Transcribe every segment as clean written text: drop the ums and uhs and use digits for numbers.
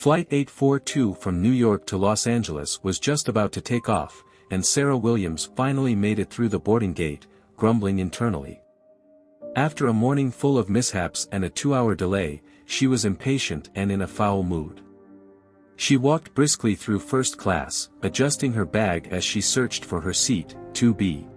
Flight 842 from New York to Los Angeles was just about to take off, and Sarah Williams finally made it through the boarding gate, grumbling internally. After a morning full of mishaps and a 2-hour delay, she was impatient and in a foul mood. She walked briskly through first class, adjusting her bag as she searched for her seat, 2B.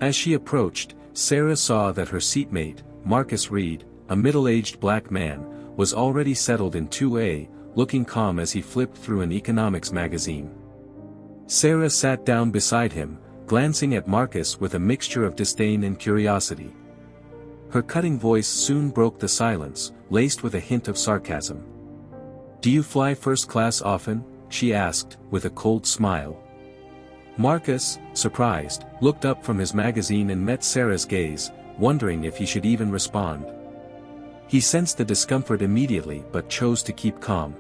As she approached, Sarah saw that her seatmate, Marcus Reed, a middle-aged black man, was already settled in 2A, looking calm as he flipped through an economics magazine. Sarah sat down beside him, glancing at Marcus with a mixture of disdain and curiosity. Her cutting voice soon broke the silence, laced with a hint of sarcasm. "Do you fly first class often?" she asked, with a cold smile. Marcus, surprised, looked up from his magazine and met Sarah's gaze, wondering if he should even respond. He sensed the discomfort immediately but chose to keep calm.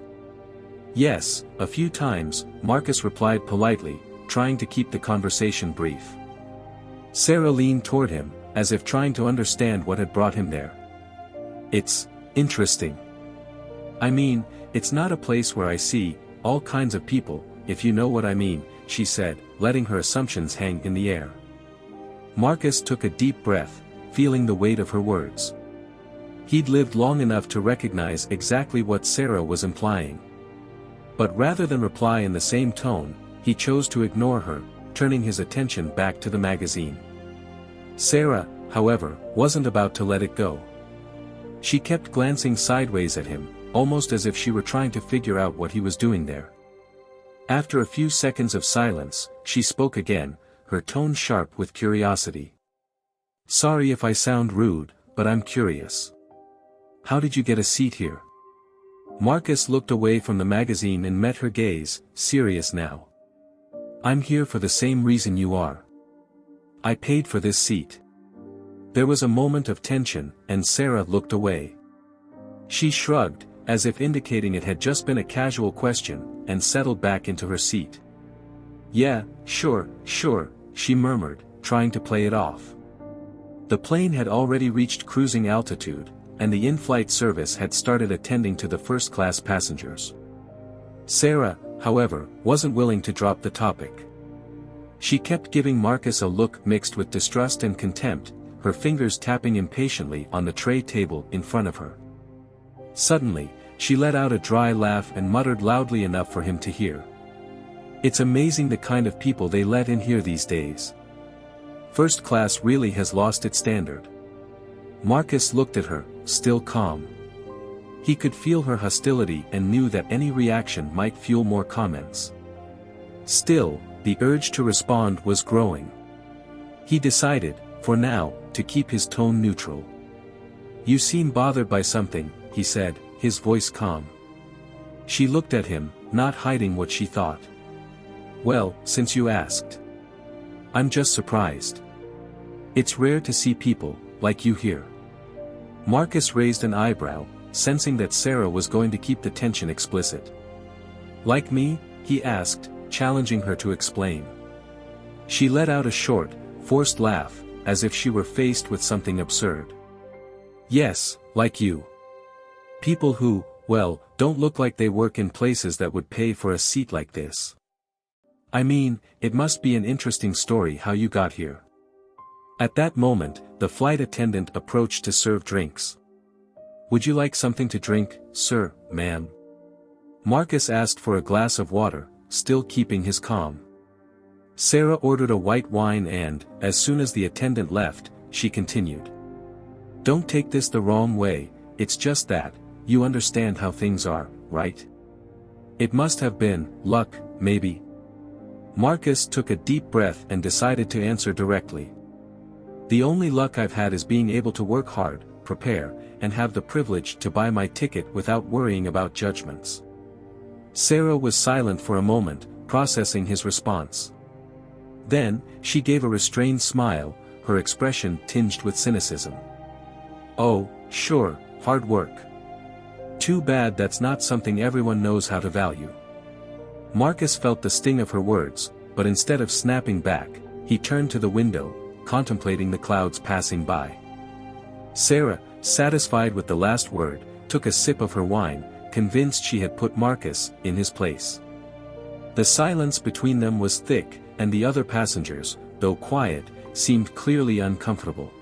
"Yes, a few times," Marcus replied politely, trying to keep the conversation brief. Sarah leaned toward him, as if trying to understand what had brought him there. "It's interesting. I mean, it's not a place where I see all kinds of people, if you know what I mean," she said, letting her assumptions hang in the air. Marcus took a deep breath, feeling the weight of her words. He'd lived long enough to recognize exactly what Sarah was implying. But rather than reply in the same tone, he chose to ignore her, turning his attention back to the magazine. Sarah, however, wasn't about to let it go. She kept glancing sideways at him, almost as if she were trying to figure out what he was doing there. After a few seconds of silence, she spoke again, her tone sharp with curiosity. "Sorry if I sound rude, but I'm curious. How did you get a seat here?" Marcus looked away from the magazine and met her gaze, serious now. "I'm here for the same reason you are. I paid for this seat." There was a moment of tension, and Sarah looked away. She shrugged, as if indicating it had just been a casual question, and settled back into her seat. "Yeah, sure," she murmured, trying to play it off. The plane had already reached cruising altitude, and the in-flight service had started attending to the first-class passengers. Sarah, however, wasn't willing to drop the topic. She kept giving Marcus a look mixed with distrust and contempt, her fingers tapping impatiently on the tray table in front of her. Suddenly, she let out a dry laugh and muttered loudly enough for him to hear. "It's amazing the kind of people they let in here these days. First class really has lost its standard." Marcus looked at her, still calm. He could feel her hostility and knew that any reaction might fuel more comments. Still, the urge to respond was growing. He decided, for now, to keep his tone neutral. "You seem bothered by something," he said, his voice calm. She looked at him, not hiding what she thought. "Well, since you asked. I'm just surprised. It's rare to see people like you here." Marcus raised an eyebrow, sensing that Sarah was going to keep the tension explicit. "Like me?" he asked, challenging her to explain. She let out a short, forced laugh, as if she were faced with something absurd. "Yes, like you. People who, well, don't look like they work in places that would pay for a seat like this. I mean, it must be an interesting story how you got here." At that moment, the flight attendant approached to serve drinks. "Would you like something to drink, sir, ma'am?" Marcus asked for a glass of water, still keeping his calm. Sarah ordered a white wine and, as soon as the attendant left, she continued. "Don't take this the wrong way, it's just that, you understand how things are, right? It must have been luck, maybe." Marcus took a deep breath and decided to answer directly. "The only luck I've had is being able to work hard, prepare, and have the privilege to buy my ticket without worrying about judgments." Sarah was silent for a moment, processing his response. Then, she gave a restrained smile, her expression tinged with cynicism. "Oh, sure, hard work. Too bad that's not something everyone knows how to value." Marcus felt the sting of her words, but instead of snapping back, he turned to the window, contemplating the clouds passing by. Sarah, satisfied with the last word, took a sip of her wine, convinced she had put Marcus in his place. The silence between them was thick, and the other passengers, though quiet, seemed clearly uncomfortable.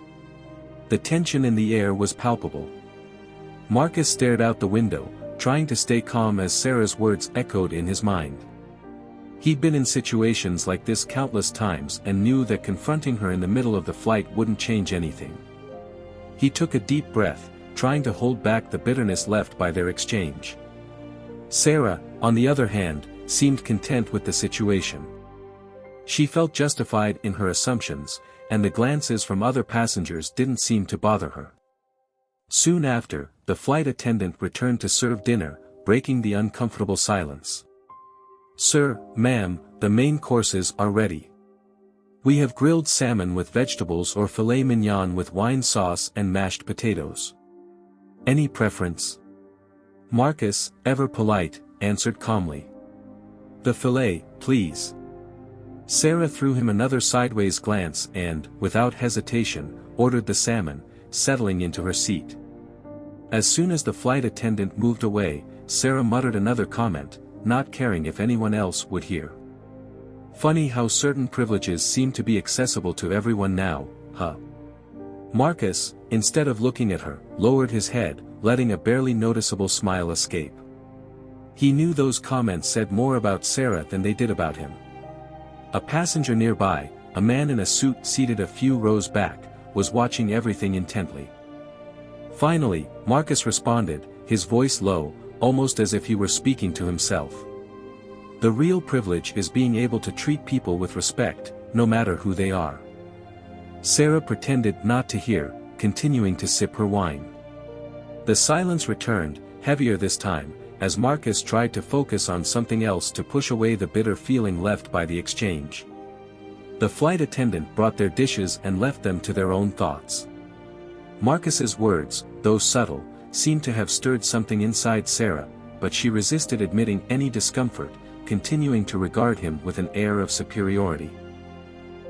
The tension in the air was palpable. Marcus stared out the window, trying to stay calm as Sarah's words echoed in his mind. He'd been in situations like this countless times and knew that confronting her in the middle of the flight wouldn't change anything. He took a deep breath, trying to hold back the bitterness left by their exchange. Sarah, on the other hand, seemed content with the situation. She felt justified in her assumptions, and the glances from other passengers didn't seem to bother her. Soon after, the flight attendant returned to serve dinner, breaking the uncomfortable silence. "Sir, ma'am, the main courses are ready. We have grilled salmon with vegetables or filet mignon with wine sauce and mashed potatoes. Any preference?" Marcus, ever polite, answered calmly. "The filet, please." Sarah threw him another sideways glance and, without hesitation, ordered the salmon, settling into her seat. As soon as the flight attendant moved away, Sarah muttered another comment, not caring if anyone else would hear. "Funny how certain privileges seem to be accessible to everyone now, huh?" Marcus, instead of looking at her, lowered his head, letting a barely noticeable smile escape. He knew those comments said more about Sarah than they did about him. A passenger nearby, a man in a suit seated a few rows back, was watching everything intently. Finally, Marcus responded, his voice low, almost as if he were speaking to himself. "The real privilege is being able to treat people with respect, no matter who they are." Sarah pretended not to hear, continuing to sip her wine. The silence returned, heavier this time, as Marcus tried to focus on something else to push away the bitter feeling left by the exchange. The flight attendant brought their dishes and left them to their own thoughts. Marcus's words, though subtle, seemed to have stirred something inside Sarah, but she resisted admitting any discomfort, continuing to regard him with an air of superiority.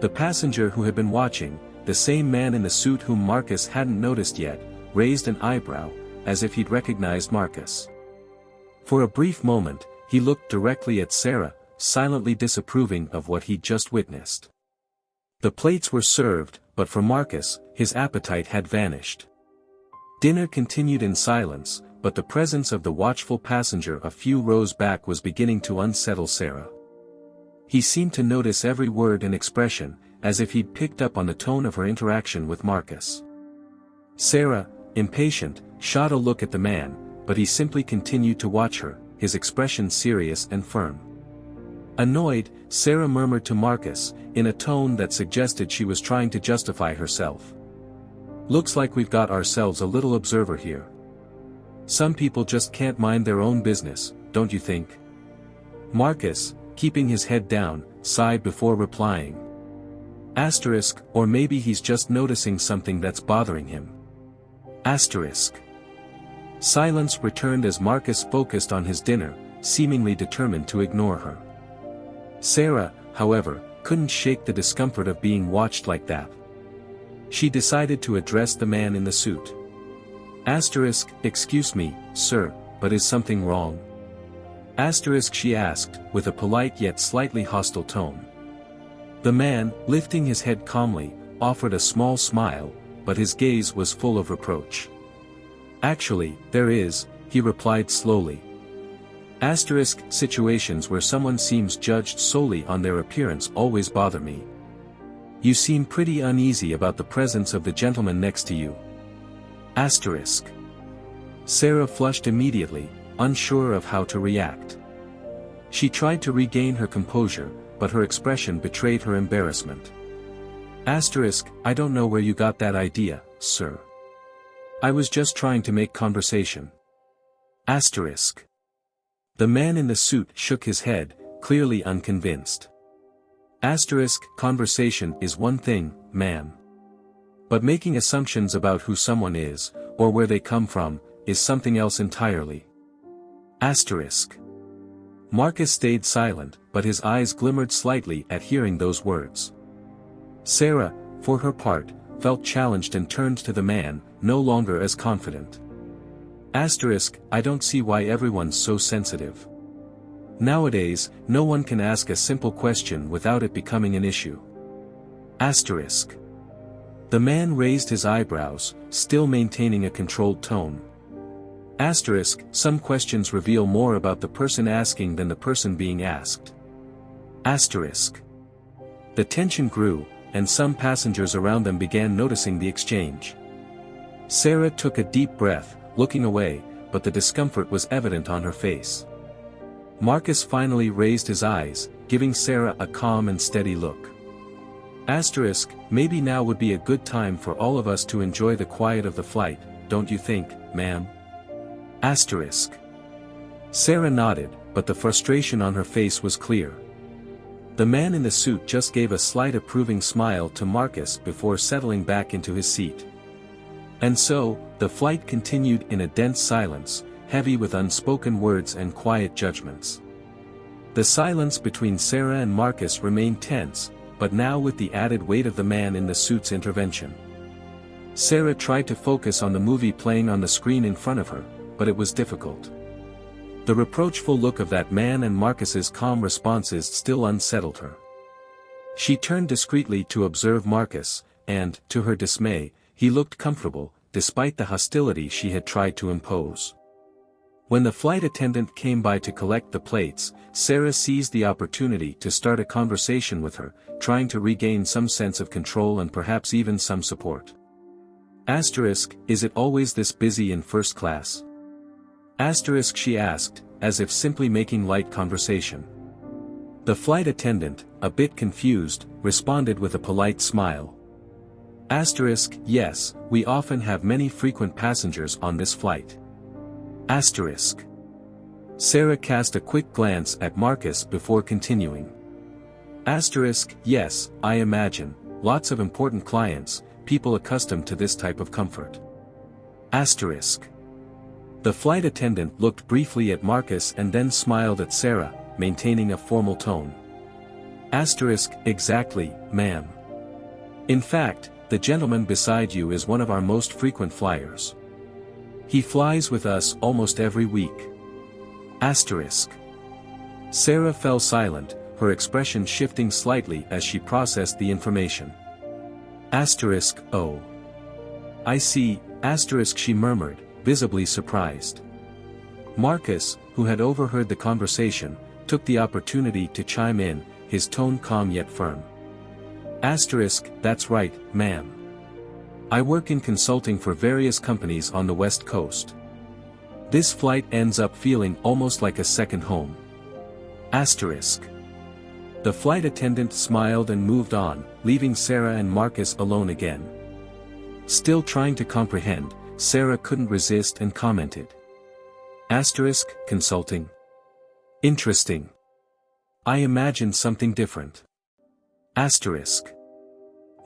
The passenger who had been watching, the same man in the suit whom Marcus hadn't noticed yet, raised an eyebrow, as if he'd recognized Marcus. For a brief moment, he looked directly at Sarah, silently disapproving of what he'd just witnessed. The plates were served, but for Marcus, his appetite had vanished. Dinner continued in silence, but the presence of the watchful passenger a few rows back was beginning to unsettle Sarah. He seemed to notice every word and expression, as if he'd picked up on the tone of her interaction with Marcus. Sarah, impatient, shot a look at the man, but he simply continued to watch her, his expression serious and firm. Annoyed, Sarah murmured to Marcus, in a tone that suggested she was trying to justify herself. "Looks like we've got ourselves a little observer here. Some people just can't mind their own business, don't you think?" Marcus, keeping his head down, sighed before replying. Or maybe he's just noticing something that's bothering him. Silence returned as Marcus focused on his dinner, seemingly determined to ignore her. Sarah, however, couldn't shake the discomfort of being watched like that. She decided to address the man in the suit. "Excuse me, sir, but is something wrong?" She asked, with a polite yet slightly hostile tone. The man, lifting his head calmly, offered a small smile, but his gaze was full of reproach. "Actually, there is," he replied slowly. Situations where someone seems judged solely on their appearance always bother me. You seem pretty uneasy about the presence of the gentleman next to you. Sarah flushed immediately, unsure of how to react. She tried to regain her composure, but her expression betrayed her embarrassment. "I don't know where you got that idea, sir. I was just trying to make conversation." The man in the suit shook his head, clearly unconvinced. Conversation is one thing, ma'am. But making assumptions about who someone is, or where they come from, is something else entirely. Marcus stayed silent, but his eyes glimmered slightly at hearing those words. Sarah, for her part, felt challenged and turned to the man, no longer as confident. Asterisk, I don't see why everyone's so sensitive. Nowadays, no one can ask a simple question without it becoming an issue. Asterisk. The man raised his eyebrows, still maintaining a controlled tone. Asterisk, some questions reveal more about the person asking than the person being asked. Asterisk. The tension grew, and some passengers around them began noticing the exchange. Sarah took a deep breath, looking away, but the discomfort was evident on her face. Marcus finally raised his eyes, giving Sarah a calm and steady look. Asterisk, maybe now would be a good time for all of us to enjoy the quiet of the flight, don't you think, ma'am? Asterisk. Sarah nodded, but the frustration on her face was clear. The man in the suit just gave a slight approving smile to Marcus before settling back into his seat. And so, the flight continued in a dense silence, heavy with unspoken words and quiet judgments. The silence between Sarah and Marcus remained tense, but now with the added weight of the man in the suit's intervention. Sarah tried to focus on the movie playing on the screen in front of her, but it was difficult. The reproachful look of that man and Marcus's calm responses still unsettled her. She turned discreetly to observe Marcus, and, to her dismay, he looked comfortable, despite the hostility she had tried to impose. When the flight attendant came by to collect the plates, Sarah seized the opportunity to start a conversation with her, trying to regain some sense of control and perhaps even some support. Asterisk, is it always this busy in first class? Asterisk, she asked, as if simply making light conversation. The flight attendant, a bit confused, responded with a polite smile. Asterisk, yes, we often have many frequent passengers on this flight. Asterisk. Sarah cast a quick glance at Marcus before continuing. Asterisk, yes, I imagine, lots of important clients, people accustomed to this type of comfort. Asterisk. The flight attendant looked briefly at Marcus and then smiled at Sarah, maintaining a formal tone. Asterisk, exactly, ma'am. In fact, the gentleman beside you is one of our most frequent flyers. He flies with us almost every week. Asterisk. Sarah fell silent, her expression shifting slightly as she processed the information. Asterisk, oh. I see, asterisk, she murmured, visibly surprised. Marcus, who had overheard the conversation, took the opportunity to chime in, his tone calm yet firm. Asterisk, that's right, ma'am. I work in consulting for various companies on the West Coast. This flight ends up feeling almost like a second home. Asterisk. The flight attendant smiled and moved on, leaving Sarah and Marcus alone again. Still trying to comprehend, Sarah couldn't resist and commented. Asterisk, consulting. Interesting. I imagined something different. Asterisk.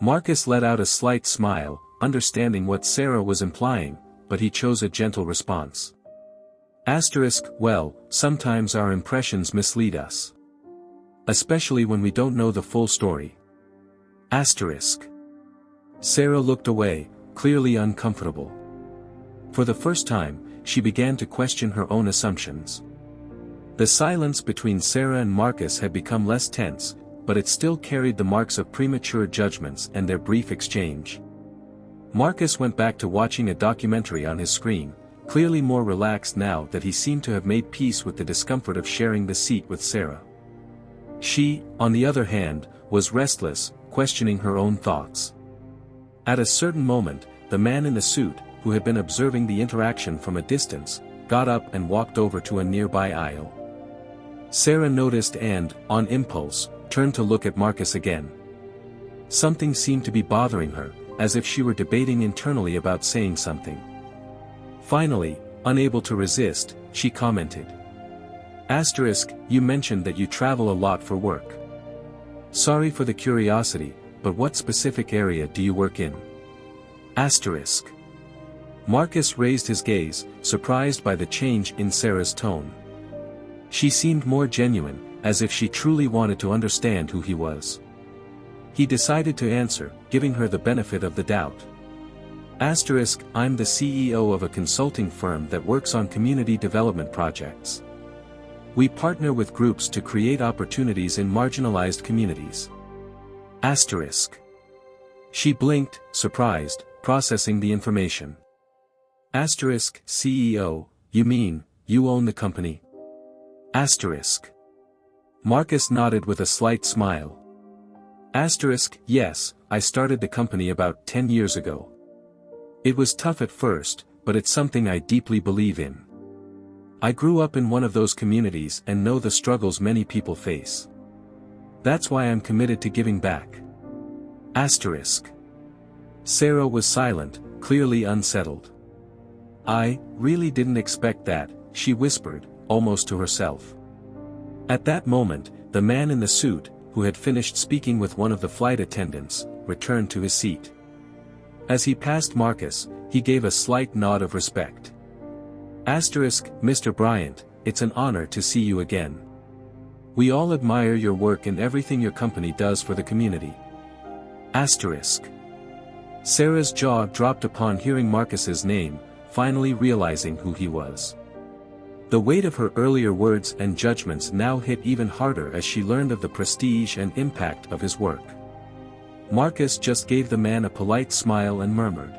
Marcus let out a slight smile, understanding what Sarah was implying, but he chose a gentle response. Asterisk, well, sometimes our impressions mislead us. Especially when we don't know the full story. Asterisk. Sarah looked away, clearly uncomfortable. For the first time, she began to question her own assumptions. The silence between Sarah and Marcus had become less tense, but it still carried the marks of premature judgments and their brief exchange. Marcus went back to watching a documentary on his screen, clearly more relaxed now that he seemed to have made peace with the discomfort of sharing the seat with Sarah. She, on the other hand, was restless, questioning her own thoughts. At a certain moment, the man in the suit, who had been observing the interaction from a distance, got up and walked over to a nearby aisle. Sarah noticed and, on impulse, turned to look at Marcus again. Something seemed to be bothering her, as if she were debating internally about saying something. Finally, unable to resist, she commented. Asterisk, you mentioned that you travel a lot for work. Sorry for the curiosity, but what specific area do you work in? Asterisk. Marcus raised his gaze, surprised by the change in Sarah's tone. She seemed more genuine, as if she truly wanted to understand who he was. He decided to answer, giving her the benefit of the doubt. Asterisk, I'm the CEO of a consulting firm that works on community development projects. We partner with groups to create opportunities in marginalized communities. Asterisk. She blinked, surprised, processing the information. Asterisk, CEO, you mean, you own the company? Asterisk. Marcus nodded with a slight smile. Asterisk, yes, I started the company about 10 years ago. It was tough at first, but it's something I deeply believe in. I grew up in one of those communities and know the struggles many people face. That's why I'm committed to giving back. Asterisk. Sarah was silent, clearly unsettled. I really didn't expect that, she whispered, almost to herself. At that moment, the man in the suit, who had finished speaking with one of the flight attendants, returned to his seat. As he passed Marcus, he gave a slight nod of respect. Asterisk, Mr. Bryant, it's an honor to see you again. We all admire your work and everything your company does for the community. Asterisk. Sarah's jaw dropped upon hearing Marcus's name, finally realizing who he was. The weight of her earlier words and judgments now hit even harder as she learned of the prestige and impact of his work. Marcus just gave the man a polite smile and murmured.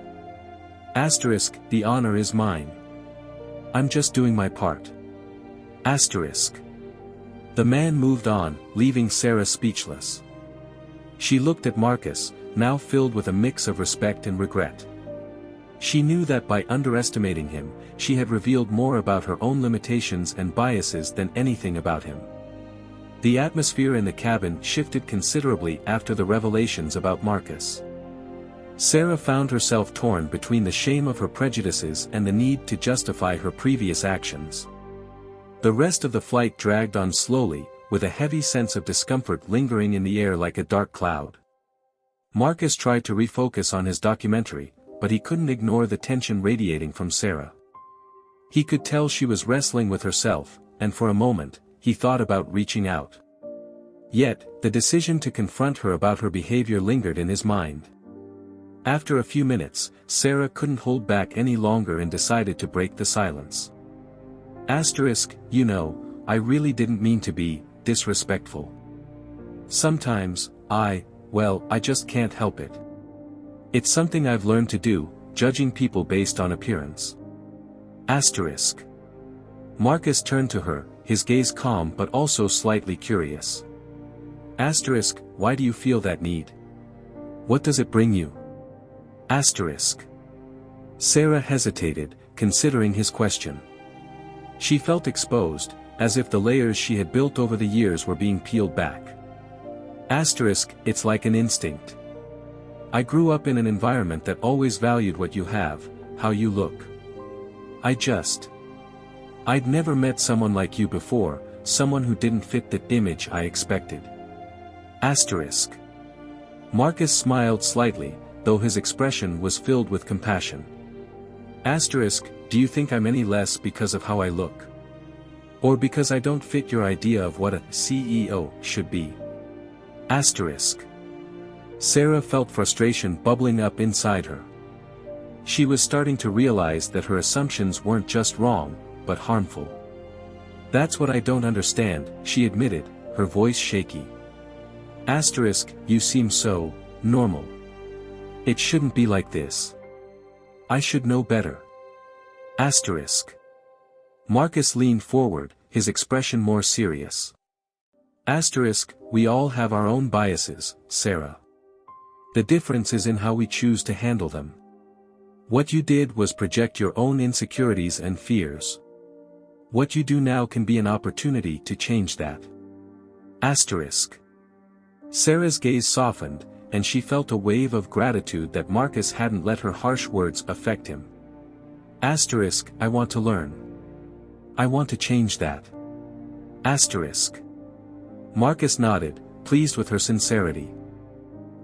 Asterisk, the honor is mine. I'm just doing my part. Asterisk. The man moved on, leaving Sarah speechless. She looked at Marcus, now filled with a mix of respect and regret. She knew that by underestimating him, she had revealed more about her own limitations and biases than anything about him. The atmosphere in the cabin shifted considerably after the revelations about Marcus. Sarah found herself torn between the shame of her prejudices and the need to justify her previous actions. The rest of the flight dragged on slowly, with a heavy sense of discomfort lingering in the air like a dark cloud. Marcus tried to refocus on his documentary, but he couldn't ignore the tension radiating from Sarah. He could tell she was wrestling with herself, and for a moment, he thought about reaching out. Yet, the decision to confront her about her behavior lingered in his mind. After a few minutes, Sarah couldn't hold back any longer and decided to break the silence. Asterisk, you know, I really didn't mean to be disrespectful. Sometimes, I just can't help it. It's something I've learned to do, judging people based on appearance. Asterisk. Marcus turned to her, his gaze calm but also slightly curious. Asterisk, why do you feel that need? What does it bring you? Asterisk. Sarah hesitated, considering his question. She felt exposed, as if the layers she had built over the years were being peeled back. Asterisk, it's like an instinct. I grew up in an environment that always valued what you have, how you look. I'd never met someone like you before, someone who didn't fit the image I expected. Asterisk. Marcus smiled slightly, though his expression was filled with compassion. Asterisk, do you think I'm any less because of how I look? Or because I don't fit your idea of what a CEO should be? Asterisk. Sarah felt frustration bubbling up inside her. She was starting to realize that her assumptions weren't just wrong, but harmful. That's what I don't understand, she admitted, her voice shaky. Asterisk, you seem so normal. It shouldn't be like this. I should know better. Asterisk. Marcus leaned forward, his expression more serious. Asterisk, we all have our own biases, Sarah. The difference is in how we choose to handle them. What you did was project your own insecurities and fears. What you do now can be an opportunity to change that. Asterisk. Sarah's gaze softened, and she felt a wave of gratitude that Marcus hadn't let her harsh words affect him. Asterisk, I want to learn. I want to change that. Asterisk. Marcus nodded, pleased with her sincerity.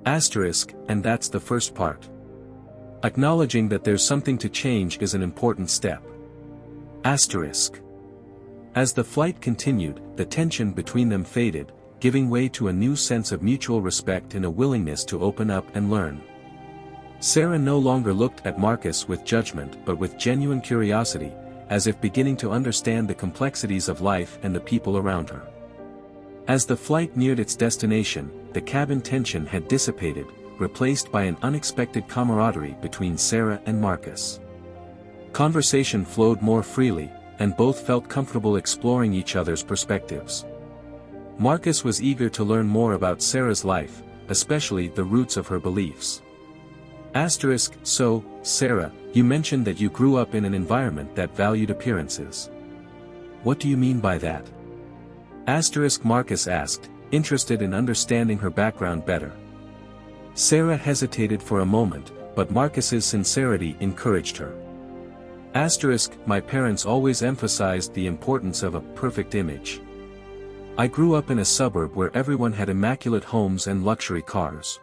Asterisk, and that's the first part. Acknowledging that there's something to change is an important step. Asterisk. As the flight continued, the tension between them faded, giving way to a new sense of mutual respect and a willingness to open up and learn. Sarah no longer looked at Marcus with judgment but with genuine curiosity, as if beginning to understand the complexities of life and the people around her. As the flight neared its destination, the cabin tension had dissipated, replaced by an unexpected camaraderie between Sarah and Marcus. Conversation flowed more freely, and both felt comfortable exploring each other's perspectives. Marcus was eager to learn more about Sarah's life, especially the roots of her beliefs. So, Sarah, you mentioned that you grew up in an environment that valued appearances. What do you mean by that? Marcus asked, interested in understanding her background better. Sarah hesitated for a moment, but Marcus's sincerity encouraged her. My parents always emphasized the importance of a perfect image. I grew up in a suburb where everyone had immaculate homes and luxury cars.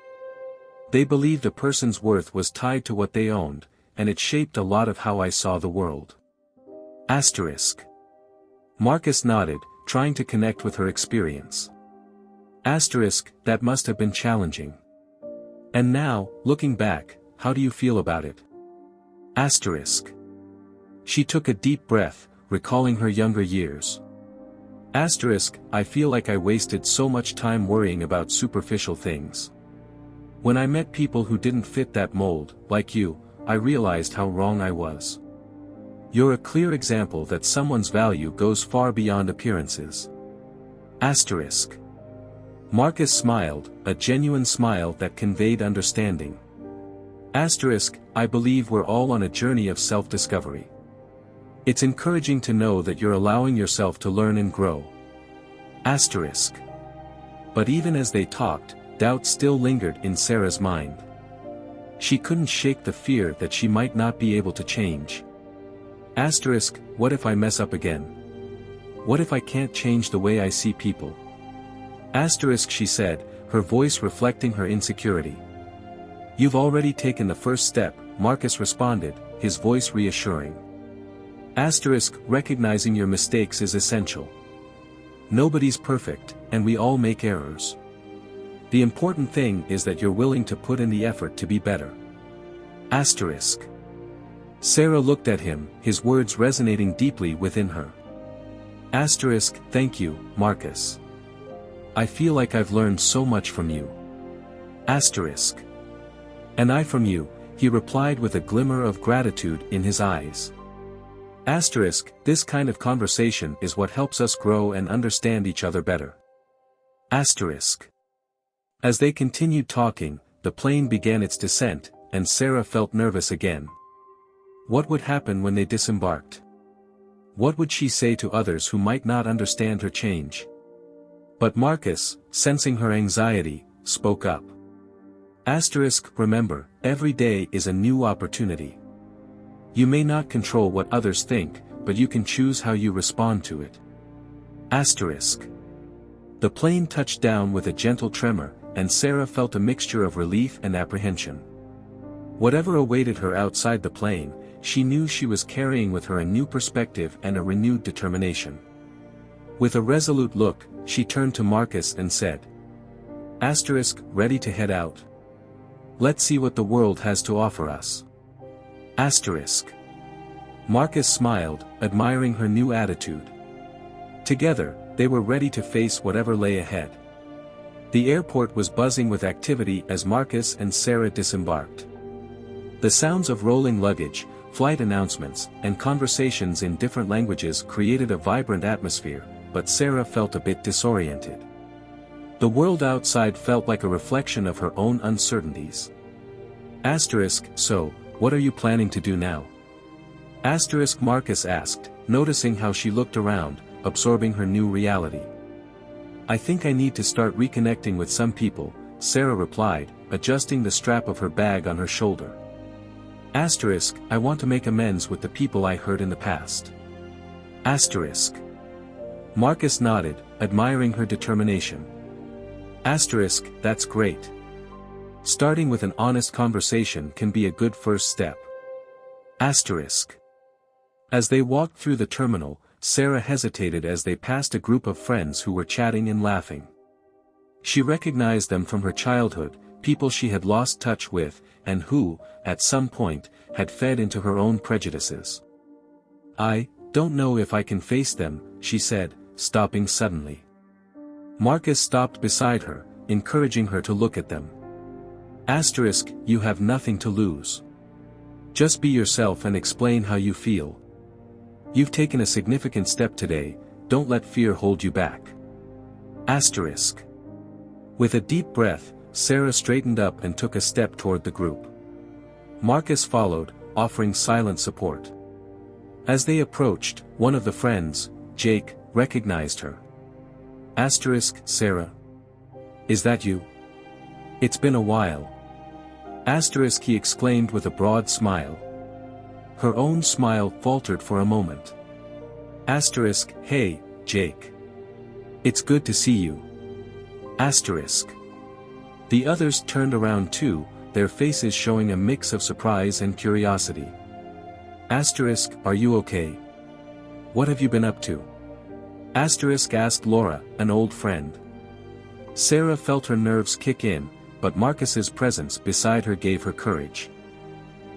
They believed a person's worth was tied to what they owned, and it shaped a lot of how I saw the world. Marcus nodded, trying to connect with her experience. That must have been challenging. And now, looking back, how do you feel about it? She took a deep breath, recalling her younger years. I feel like I wasted so much time worrying about superficial things. When I met people who didn't fit that mold, like you, I realized how wrong I was. You're a clear example that someone's value goes far beyond appearances. Marcus smiled, a genuine smile that conveyed understanding. I believe we're all on a journey of self-discovery. It's encouraging to know that you're allowing yourself to learn and grow. But even as they talked, doubt still lingered in Sarah's mind. She couldn't shake the fear that she might not be able to change. What if I mess up again? What if I can't change the way I see people? She said, her voice reflecting her insecurity. You've already taken the first step, Marcus responded, his voice reassuring. Recognizing your mistakes is essential. Nobody's perfect, and we all make errors. The important thing is that you're willing to put in the effort to be better. Sarah looked at him, his words resonating deeply within her. Thank you, Marcus. I feel like I've learned so much from you. And I from you, he replied with a glimmer of gratitude in his eyes. This kind of conversation is what helps us grow and understand each other better. As they continued talking, the plane began its descent, and Sarah felt nervous again. What would happen when they disembarked? What would she say to others who might not understand her change? But Marcus, sensing her anxiety, spoke up. Remember, every day is a new opportunity. You may not control what others think, but you can choose how you respond to it. The plane touched down with a gentle tremor, and Sarah felt a mixture of relief and apprehension. Whatever awaited her outside the plane, she knew she was carrying with her a new perspective and a renewed determination. With a resolute look, she turned to Marcus and said, ready to head out? Let's see what the world has to offer us. Marcus smiled, admiring her new attitude. Together, they were ready to face whatever lay ahead. The airport was buzzing with activity as Marcus and Sarah disembarked. The sounds of rolling luggage, flight announcements, and conversations in different languages created a vibrant atmosphere, but Sarah felt a bit disoriented. The world outside felt like a reflection of her own uncertainties. So, what are you planning to do now? Marcus asked, noticing how she looked around, absorbing her new reality. I think I need to start reconnecting with some people, Sarah replied, adjusting the strap of her bag on her shoulder. I want to make amends with the people I hurt in the past. Marcus nodded, admiring her determination. That's great. Starting with an honest conversation can be a good first step. As they walked through the terminal, Sarah hesitated as they passed a group of friends who were chatting and laughing. She recognized them from her childhood, people she had lost touch with, and who, at some point, had fed into her own prejudices. "I don't know if I can face them," she said, stopping suddenly. Marcus stopped beside her, encouraging her to look at them. "You have nothing to lose. Just be yourself and explain how you feel. You've taken a significant step today, don't let fear hold you back." With a deep breath, Sarah straightened up and took a step toward the group. Marcus followed, offering silent support. As they approached, one of the friends, Jake, recognized her. "Sarah? Is that you? It's been a while." He exclaimed with a broad smile. Her own smile faltered for a moment. "Hey, Jake. It's good to see you." The others turned around too, their faces showing a mix of surprise and curiosity. "Are you okay? What have you been up to?" asked Laura, an old friend. Sarah felt her nerves kick in, but Marcus's presence beside her gave her courage.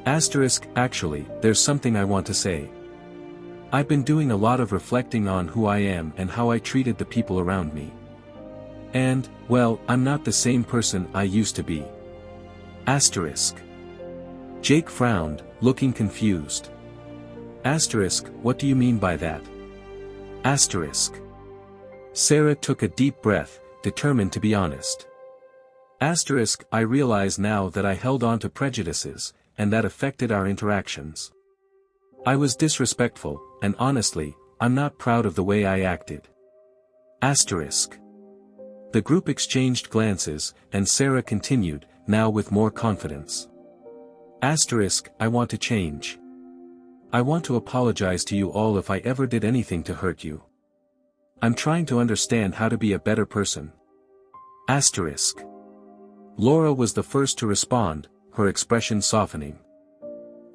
"Actually, there's something I want to say. I've been doing a lot of reflecting on who I am and how I treated the people around me. And, well, I'm not the same person I used to be." Jake frowned, looking confused. "What do you mean by that?" Sarah took a deep breath, determined to be honest. "I realize now that I held on to prejudices, and that affected our interactions. I was disrespectful, and honestly, I'm not proud of the way I acted." The group exchanged glances, and Sarah continued, now with more confidence. "I want to change. I want to apologize to you all if I ever did anything to hurt you. I'm trying to understand how to be a better person." Laura was the first to respond, her expression softening.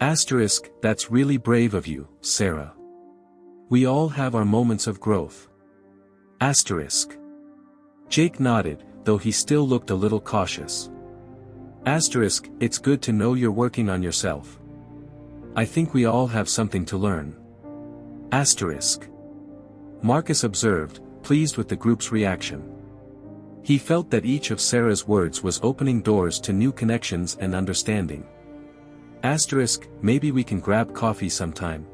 "That's really brave of you, Sarah. We all have our moments of growth." Jake nodded, though he still looked a little cautious. "It's good to know you're working on yourself. I think we all have something to learn." Marcus observed, pleased with the group's reaction. He felt that each of Sarah's words was opening doors to new connections and understanding. "Maybe we can grab coffee sometime.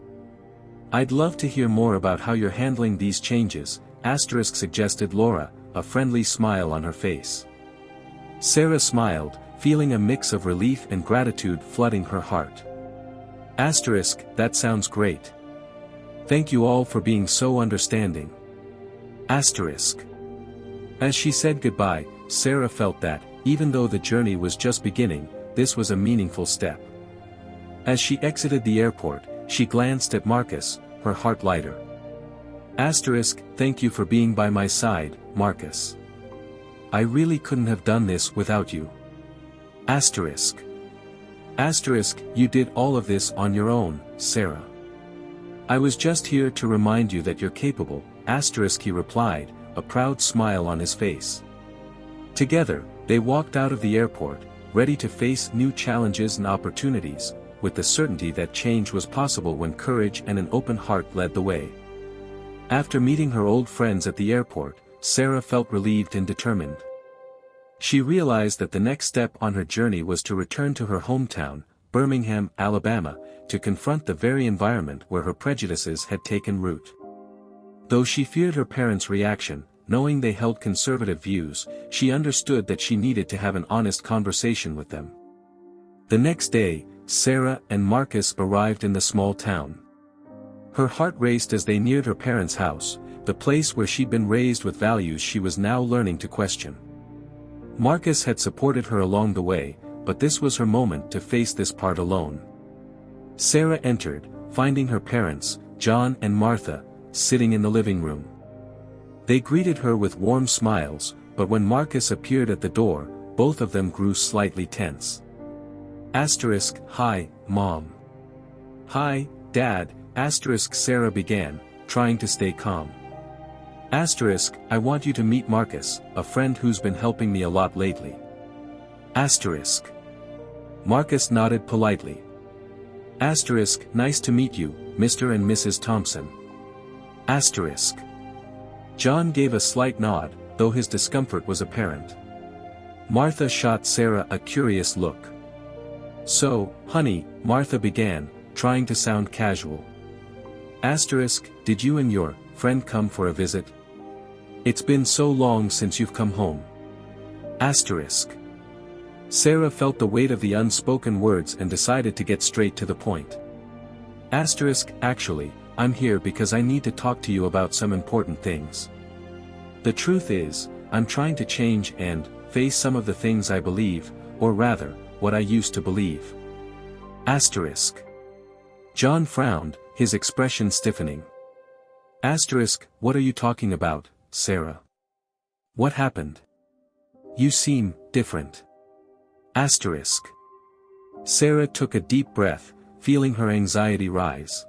I'd love to hear more about how you're handling these changes," suggested Laura, a friendly smile on her face. Sarah smiled, feeling a mix of relief and gratitude flooding her heart. "That sounds great. Thank you all for being so understanding." As she said goodbye, Sarah felt that, even though the journey was just beginning, this was a meaningful step. As she exited the airport, she glanced at Marcus, her heart lighter. "Thank you for being by my side, Marcus. I really couldn't have done this without you." You did all of this on your own, Sarah. "I was just here to remind you that you're capable," he replied, a proud smile on his face. Together, they walked out of the airport, ready to face new challenges and opportunities, with the certainty that change was possible when courage and an open heart led the way. After meeting her old friends at the airport, Sarah felt relieved and determined. She realized that the next step on her journey was to return to her hometown, Birmingham, Alabama, to confront the very environment where her prejudices had taken root. Though she feared her parents' reaction, knowing they held conservative views, she understood that she needed to have an honest conversation with them. The next day, Sarah and Marcus arrived in the small town. Her heart raced as they neared her parents' house, the place where she'd been raised with values she was now learning to question. Marcus had supported her along the way, but this was her moment to face this part alone. Sarah entered, finding her parents, John and Martha, sitting in the living room. They greeted her with warm smiles, but when Marcus appeared at the door, both of them grew slightly tense. "Hi, Mom." "Hi, Dad," Sarah began, trying to stay calm. "I want you to meet Marcus, a friend who's been helping me a lot lately." Asterisk. Marcus nodded politely. Asterisk, nice to meet you, Mr. and Mrs. Thompson. Asterisk. John gave a slight nod, though his discomfort was apparent. Martha shot Sarah a curious look. So, honey, Martha began, trying to sound casual. Asterisk, did you and your friend come for a visit? It's been so long since you've come home. Asterisk. Sarah felt the weight of the unspoken words and decided to get straight to the point. Asterisk, actually, I'm here because I need to talk to you about some important things. The truth is, I'm trying to change and face some of the things I believe, or rather, what I used to believe. Asterisk. John frowned, his expression stiffening. Asterisk, what are you talking about, Sarah? What happened? You seem different. Asterisk. Sarah took a deep breath, feeling her anxiety rise.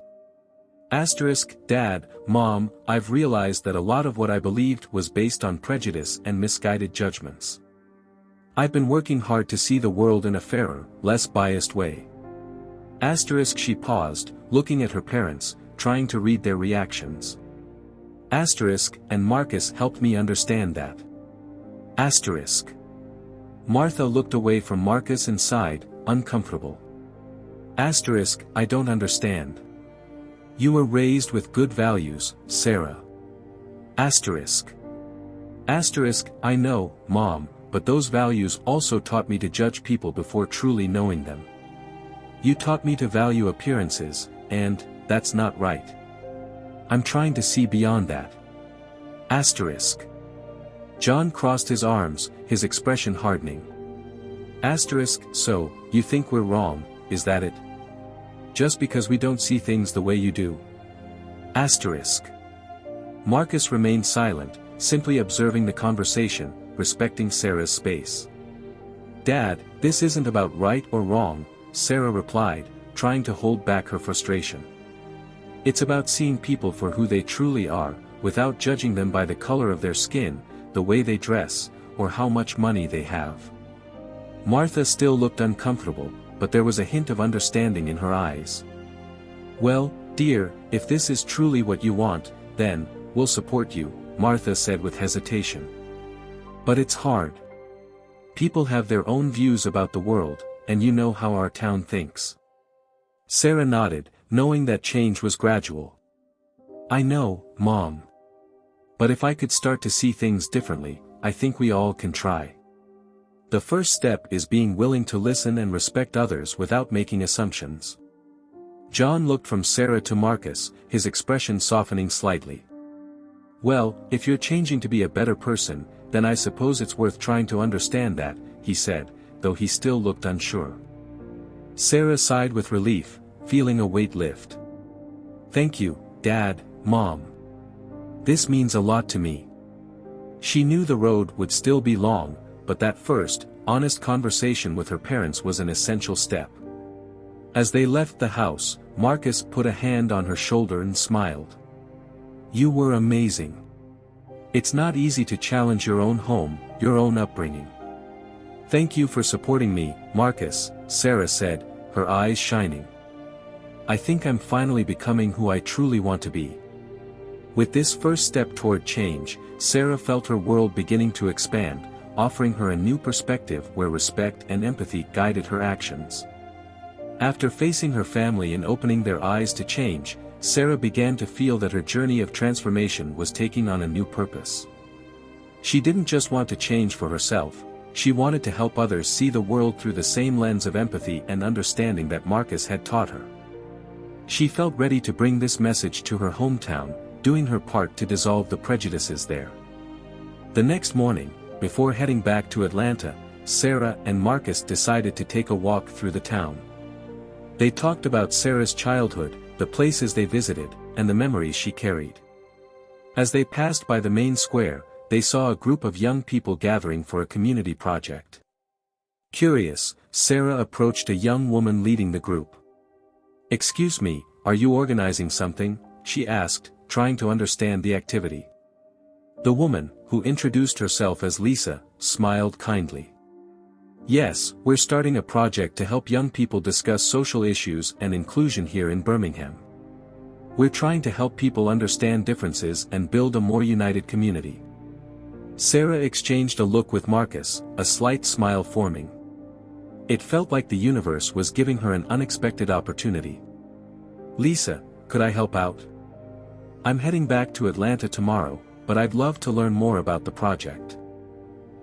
Asterisk, Dad, Mom, I've realized that a lot of what I believed was based on prejudice and misguided judgments. I've been working hard to see the world in a fairer, less biased way. Asterisk, she paused, looking at her parents, trying to read their reactions. Asterisk, and Marcus helped me understand that. Asterisk. Martha looked away from Marcus and sighed, uncomfortable. Asterisk, I don't understand. You were raised with good values, Sarah. Asterisk. Asterisk, I know, Mom, but those values also taught me to judge people before truly knowing them. You taught me to value appearances, and that's not right. I'm trying to see beyond that. Asterisk. John crossed his arms, his expression hardening. Asterisk, so, you think we're wrong, is that it? Just because we don't see things the way you do? Asterisk. Marcus remained silent, simply observing the conversation, respecting Sarah's space. Dad, this isn't about right or wrong, Sarah replied, trying to hold back her frustration. It's about seeing people for who they truly are, without judging them by the color of their skin, the way they dress, or how much money they have. Martha still looked uncomfortable, but there was a hint of understanding in her eyes. Well, dear, if this is truly what you want, then, we'll support you, Martha said with hesitation. But it's hard. People have their own views about the world, and you know how our town thinks. Sarah nodded, knowing that change was gradual. I know, Mom. But if I could start to see things differently, I think we all can try. The first step is being willing to listen and respect others without making assumptions. John looked from Sarah to Marcus, his expression softening slightly. Well, if you're changing to be a better person, then I suppose it's worth trying to understand that, he said, though he still looked unsure. Sarah sighed with relief, feeling a weight lift. Thank you, Dad, Mom. This means a lot to me. She knew the road would still be long, but that first, honest conversation with her parents was an essential step. As they left the house, Marcus put a hand on her shoulder and smiled. You were amazing. It's not easy to challenge your own home, your own upbringing. Thank you for supporting me, Marcus, Sarah said, her eyes shining. I think I'm finally becoming who I truly want to be. With this first step toward change, Sarah felt her world beginning to expand, offering her a new perspective where respect and empathy guided her actions. After facing her family and opening their eyes to change, Sarah began to feel that her journey of transformation was taking on a new purpose. She didn't just want to change for herself, she wanted to help others see the world through the same lens of empathy and understanding that Marcus had taught her. She felt ready to bring this message to her hometown, doing her part to dissolve the prejudices there. The next morning, before heading back to Atlanta, Sarah and Marcus decided to take a walk through the town. They talked about Sarah's childhood, the places they visited, and the memories she carried. As they passed by the main square, they saw a group of young people gathering for a community project. Curious, Sarah approached a young woman leading the group. Excuse me, are you organizing something? She asked, trying to understand the activity. The woman, who introduced herself as Lisa, smiled kindly. Yes, we're starting a project to help young people discuss social issues and inclusion here in Birmingham. We're trying to help people understand differences and build a more united community. Sarah exchanged a look with Marcus, a slight smile forming. It felt like the universe was giving her an unexpected opportunity. Lisa, could I help out? I'm heading back to Atlanta tomorrow, but I'd love to learn more about the project.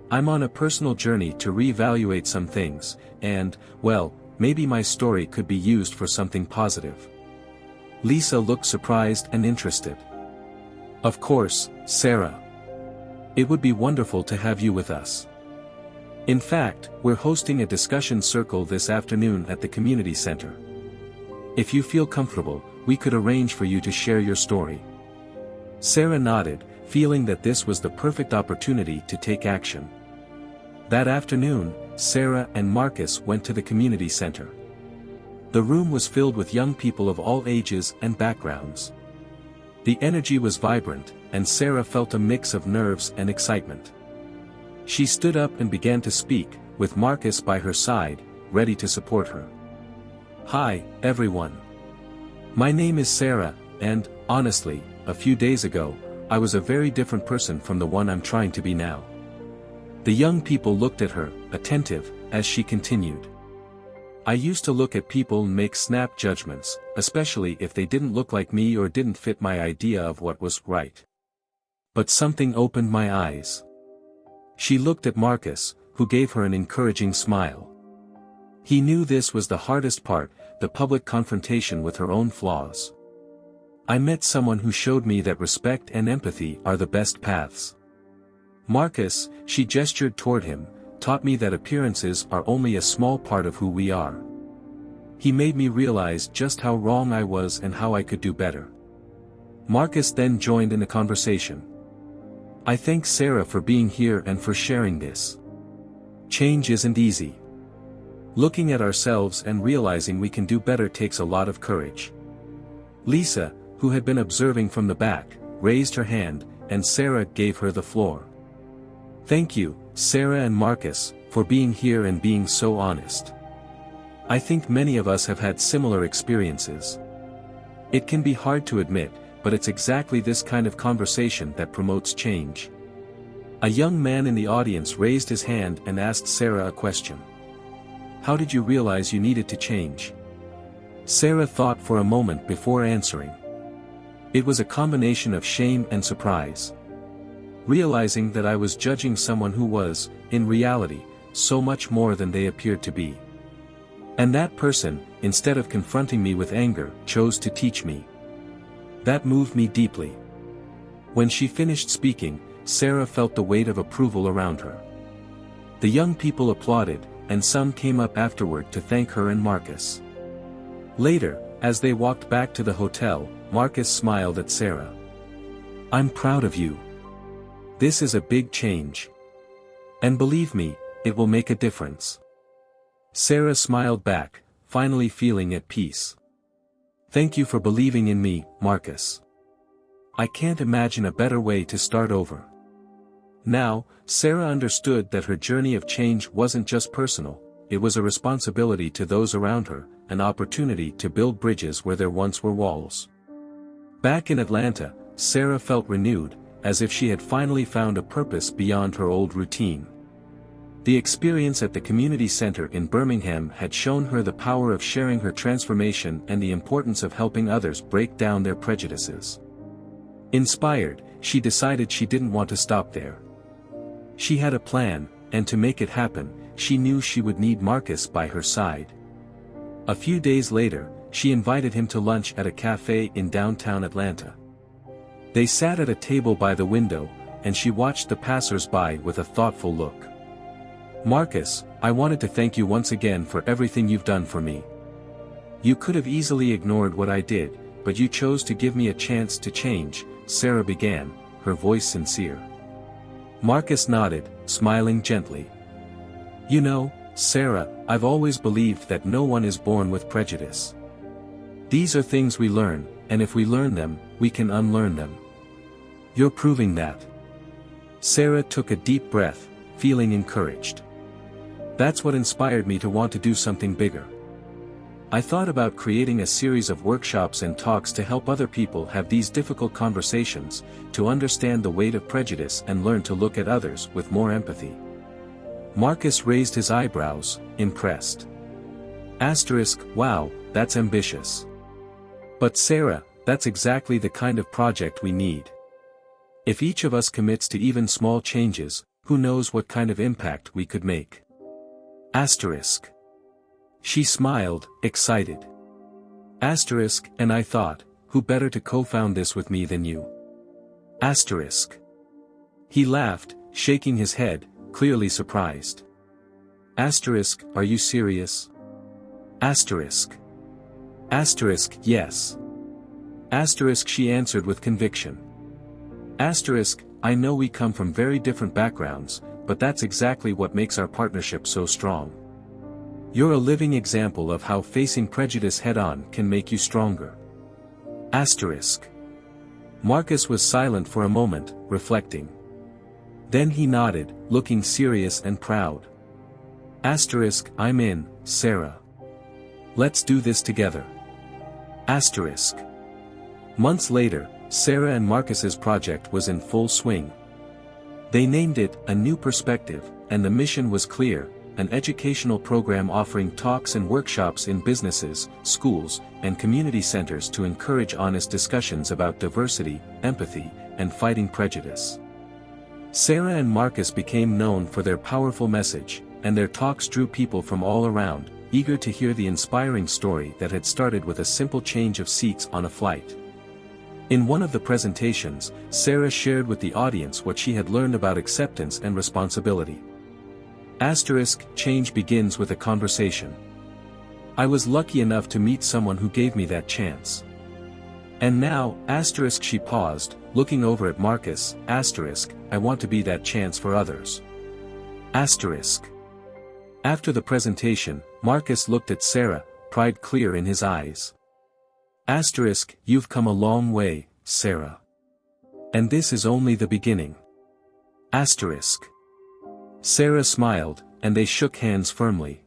I'm on a personal journey to reevaluate some things, and, well, maybe my story could be used for something positive. Lisa looked surprised and interested. Of course, Sarah. It would be wonderful to have you with us. In fact, we're hosting a discussion circle this afternoon at the community center. If you feel comfortable, we could arrange for you to share your story. Sarah nodded, feeling that this was the perfect opportunity to take action. That afternoon, Sarah and Marcus went to the community center. The room was filled with young people of all ages and backgrounds. The energy was vibrant, and Sarah felt a mix of nerves and excitement. She stood up and began to speak, with Marcus by her side, ready to support her. Hi, everyone. My name is Sarah, and, honestly, a few days ago, I was a very different person from the one I'm trying to be now. The young people looked at her, attentive, as she continued. I used to look at people and make snap judgments, especially if they didn't look like me or didn't fit my idea of what was right. But something opened my eyes. She looked at Marcus, who gave her an encouraging smile. He knew this was the hardest part, the public confrontation with her own flaws. I met someone who showed me that respect and empathy are the best paths. Marcus, she gestured toward him, taught me that appearances are only a small part of who we are. He made me realize just how wrong I was and how I could do better. Marcus then joined in the conversation. I thank Sarah for being here and for sharing this. Change isn't easy. Looking at ourselves and realizing we can do better takes a lot of courage. Lisa, who had been observing from the back, raised her hand, and Sarah gave her the floor. Thank you, Sarah and Marcus, for being here and being so honest. I think many of us have had similar experiences. It can be hard to admit, but it's exactly this kind of conversation that promotes change. A young man in the audience raised his hand and asked Sarah a question. How did you realize you needed to change? Sarah thought for a moment before answering. It was a combination of shame and surprise. Realizing that I was judging someone who was, in reality, so much more than they appeared to be. And that person, instead of confronting me with anger, chose to teach me. That moved me deeply. When she finished speaking, Sarah felt the weight of approval around her. The young people applauded, and some came up afterward to thank her and Marcus. Later, as they walked back to the hotel, Marcus smiled at Sarah. I'm proud of you. This is a big change. And believe me, it will make a difference. Sarah smiled back, finally feeling at peace. Thank you for believing in me, Marcus. I can't imagine a better way to start over. Now, Sarah understood that her journey of change wasn't just personal, it was a responsibility to those around her, an opportunity to build bridges where there once were walls. Back in Atlanta, Sarah felt renewed, as if she had finally found a purpose beyond her old routine. The experience at the community center in Birmingham had shown her the power of sharing her transformation and the importance of helping others break down their prejudices. Inspired, she decided she didn't want to stop there. She had a plan, and to make it happen, she knew she would need Marcus by her side. A few days later, she invited him to lunch at a cafe in downtown Atlanta. They sat at a table by the window, and she watched the passers-by with a thoughtful look. Marcus, I wanted to thank you once again for everything you've done for me. You could have easily ignored what I did, but you chose to give me a chance to change, Sarah began, her voice sincere. Marcus nodded, smiling gently. You know, Sarah, I've always believed that no one is born with prejudice. These are things we learn, and if we learn them, we can unlearn them. You're proving that. Sarah took a deep breath, feeling encouraged. That's what inspired me to want to do something bigger. I thought about creating a series of workshops and talks to help other people have these difficult conversations, to understand the weight of prejudice and learn to look at others with more empathy. Marcus raised his eyebrows, impressed. Wow, that's ambitious. But Sarah, that's exactly the kind of project we need. If each of us commits to even small changes, who knows what kind of impact we could make. She smiled, excited. And I thought, who better to co-found this with me than you? He laughed, shaking his head, clearly surprised. Are you serious? Yes. She answered with conviction. I know we come from very different backgrounds, but that's exactly what makes our partnership so strong. You're a living example of how facing prejudice head-on can make you stronger. Marcus was silent for a moment, reflecting. Then he nodded, looking serious and proud. I'm in, Sarah. Let's do this together. Months later, Sarah and Marcus's project was in full swing. They named it A New Perspective, and the mission was clear: an educational program offering talks and workshops in businesses, schools, and community centers to encourage honest discussions about diversity, empathy, and fighting prejudice. Sarah and Marcus became known for their powerful message, and their talks drew people from all around, eager to hear the inspiring story that had started with a simple change of seats on a flight. In one of the presentations, Sarah shared with the audience what she had learned about acceptance and responsibility. Change begins with a conversation. I was lucky enough to meet someone who gave me that chance. And now, she paused, looking over at Marcus, I want to be that chance for others. After the presentation, Marcus looked at Sarah, pride clear in his eyes. You've come a long way, Sarah. And this is only the beginning. Sarah smiled, and they shook hands firmly.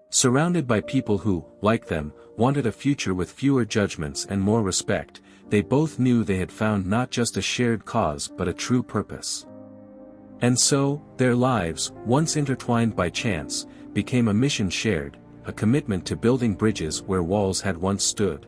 Surrounded by people who, like them, wanted a future with fewer judgments and more respect, they both knew they had found not just a shared cause but a true purpose. And so, their lives, once intertwined by chance, became a mission shared, a commitment to building bridges where walls had once stood.